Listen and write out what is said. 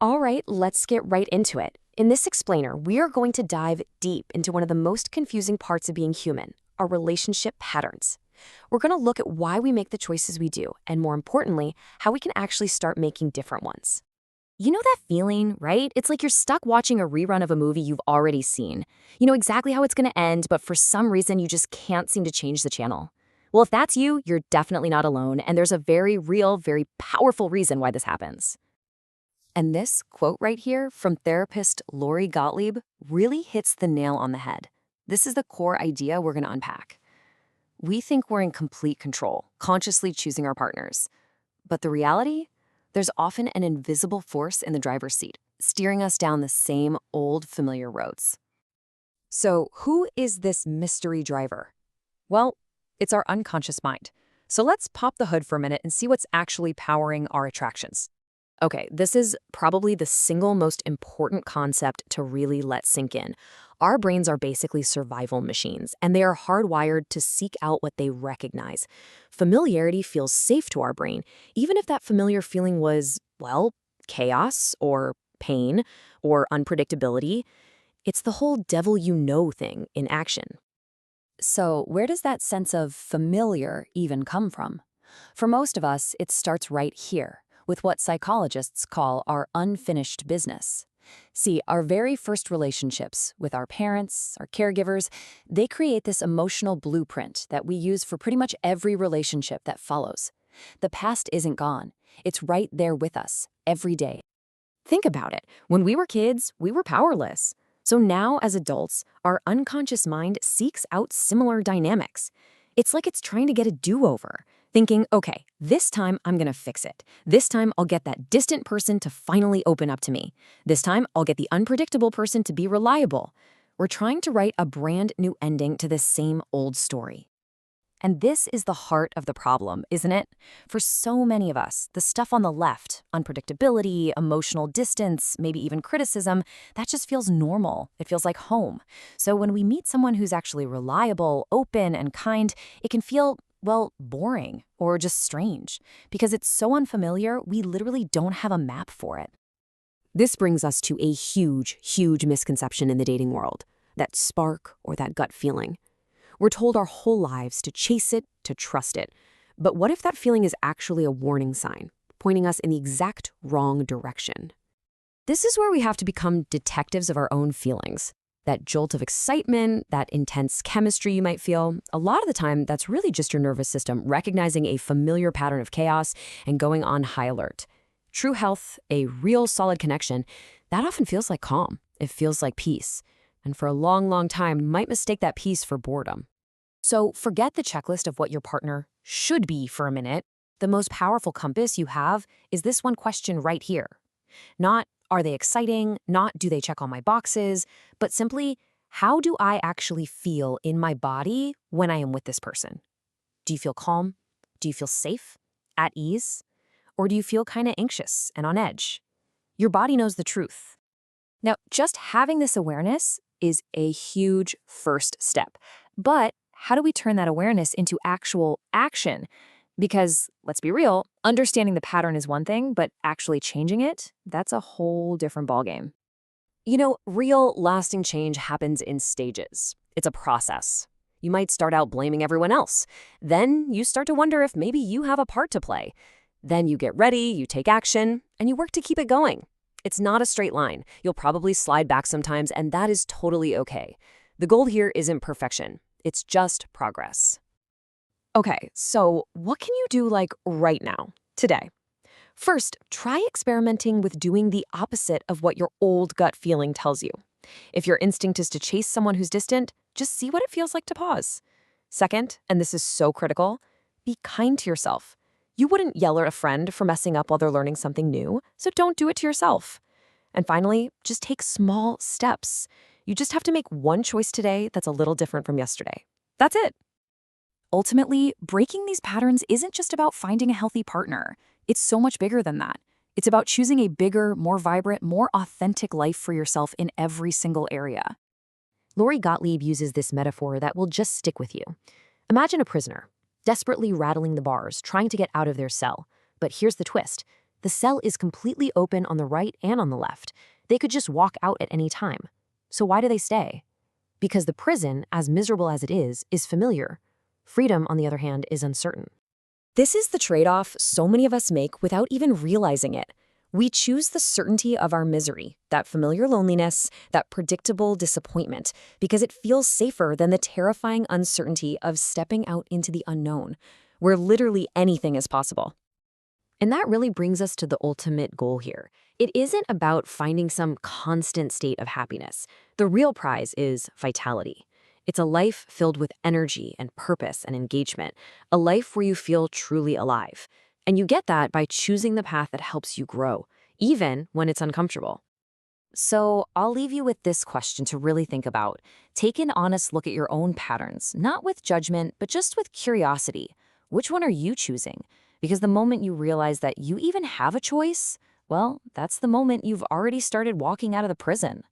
All right, let's get right into it. In this explainer, we are going to dive deep into one of the most confusing parts of being human, our relationship patterns. We're going to look at why we make the choices we do, and more importantly, how we can actually start making different ones. You know that feeling, right? It's like you're stuck watching a rerun of a movie you've already seen. You know exactly how it's going to end, but for some reason you just can't seem to change the channel. Well, if that's you, you're definitely not alone, and there's a very real, very powerful reason why this happens. And this quote right here from therapist Lori Gottlieb really hits the nail on the head. This is the core idea we're going to unpack. We think we're in complete control, consciously choosing our partners. But the reality? There's often an invisible force in the driver's seat, steering us down the same old familiar roads. So, who is this mystery driver? Well, it's our unconscious mind. So let's pop the hood for a minute and see what's actually powering our attractions. Okay, this is probably the single most important concept to really let sink in. Our brains are basically survival machines, and they are hardwired to seek out what they recognize. Familiarity feels safe to our brain, even if that familiar feeling was, well, chaos or pain or unpredictability. It's the whole devil you know thing in action. So, where does that sense of familiar even come from? For most of us, it starts right here, with what psychologists call our unfinished business. See, our very first relationships with our parents, our caregivers, they create this emotional blueprint that we use for pretty much every relationship that follows. The past isn't gone. It's right there with us, every day. Think about it. When we were kids, we were powerless. So now, as adults, our unconscious mind seeks out similar dynamics. It's like it's trying to get a do-over, thinking, okay, this time I'm gonna fix it. This time I'll get that distant person to finally open up to me. This time I'll get the unpredictable person to be reliable. We're trying to write a brand new ending to this same old story. And this is the heart of the problem, isn't it? For so many of us, the stuff on the left, unpredictability, emotional distance, maybe even criticism, that just feels normal. It feels like home. So when we meet someone who's actually reliable, open, and kind, it can feel, well, boring or just strange. Because it's so unfamiliar, we literally don't have a map for it. This brings us to a huge, huge misconception in the dating world. That spark or that gut feeling. We're told our whole lives to chase it, to trust it. But what if that feeling is actually a warning sign, pointing us in the exact wrong direction? This is where we have to become detectives of our own feelings. That jolt of excitement, that intense chemistry you might feel, a lot of the time that's really just your nervous system recognizing a familiar pattern of chaos and going on high alert. True health, a real solid connection, that often feels like calm. It feels like peace. And for a long, long time, you might mistake that peace for boredom. So forget the checklist of what your partner should be for a minute. The most powerful compass you have is this one question right here. Not, are they exciting? Not, do they check all my boxes? But simply, how do I actually feel in my body when I am with this person? Do you feel calm? Do you feel safe? At ease? Or do you feel kind of anxious and on edge? Your body knows the truth. Now, just having this awareness is a huge first step. But how do we turn that awareness into actual action? Because, let's be real, understanding the pattern is one thing, but actually changing it, that's a whole different ballgame. You know, real lasting change happens in stages. It's a process. You might start out blaming everyone else. Then you start to wonder if maybe you have a part to play. Then you get ready, you take action, and you work to keep it going. It's not a straight line. You'll probably slide back sometimes, and that is totally okay. The goal here isn't perfection. It's just progress. Okay, so what can you do right now, today? First, try experimenting with doing the opposite of what your old gut feeling tells you. If your instinct is to chase someone who's distant, just see what it feels like to pause. Second, and this is so critical, be kind to yourself. You wouldn't yell at a friend for messing up while they're learning something new, so don't do it to yourself. And finally, just take small steps. You just have to make one choice today that's a little different from yesterday. That's it. Ultimately, breaking these patterns isn't just about finding a healthy partner. It's so much bigger than that. It's about choosing a bigger, more vibrant, more authentic life for yourself in every single area. Lori Gottlieb uses this metaphor that will just stick with you. Imagine a prisoner, desperately rattling the bars, trying to get out of their cell. But here's the twist. The cell is completely open on the right and on the left. They could just walk out at any time. So why do they stay? Because the prison, as miserable as it is familiar. Freedom, on the other hand, is uncertain. This is the trade-off so many of us make without even realizing it. We choose the certainty of our misery, that familiar loneliness, that predictable disappointment, because it feels safer than the terrifying uncertainty of stepping out into the unknown, where literally anything is possible. And that really brings us to the ultimate goal here. It isn't about finding some constant state of happiness. The real prize is vitality. It's a life filled with energy and purpose and engagement, a life where you feel truly alive. And you get that by choosing the path that helps you grow, even when it's uncomfortable. So I'll leave you with this question to really think about. Take an honest look at your own patterns, not with judgment, but just with curiosity. Which one are you choosing? Because the moment you realize that you even have a choice, well, that's the moment you've already started walking out of the prison.